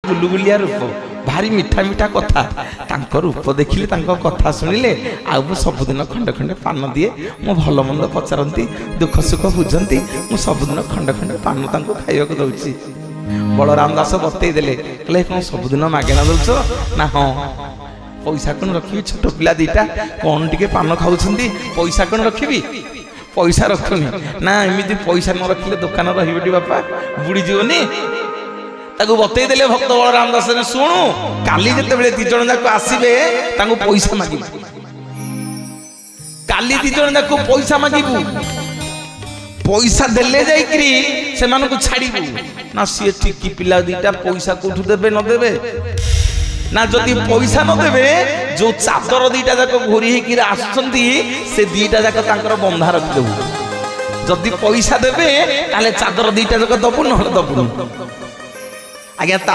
गुलुगुलिया रूप भारी मिठा मिठा कथा रूप देखिले कथा शुणिले आउ सबुदिन खंडे खंडे पान दिए मो भल मंद पचारती दुख सुख बुझंती मु सबुदिन खंडे खंडे पान खाइबा दउची। बलराम दास बतई देले कहले कौन सबुदिन मागेना दउछ ना हाँ पैसा कौन रखी छोट पिला दीटा कौन टिके पान खाऊछंती पैसा कौन रखी पैसा रखुनी ना एमती पैसा न रखिले दुकान रही बापा बुड़ी जीवनी ताकू बतई देले भक्त बलराम दास ने शुणु काली जिते दी जन जाक आसबे पैसा मागिबू काली दी जन जाक पैसा मागिबू पैसा देले जाइकरी से मानको छाड़ीबू ना सी ठीक पिला दीटा पैसा कोठू देबे न देबे ना जदि पैसा न देबे जो चादर दीटा जाक घोरी हेकि आसुचंती से दीटा जाक तांकर बंधा रखि देबू जदि पैसा देबे ताले चादर दीटा जाक दबु न दबु आज्ञा ता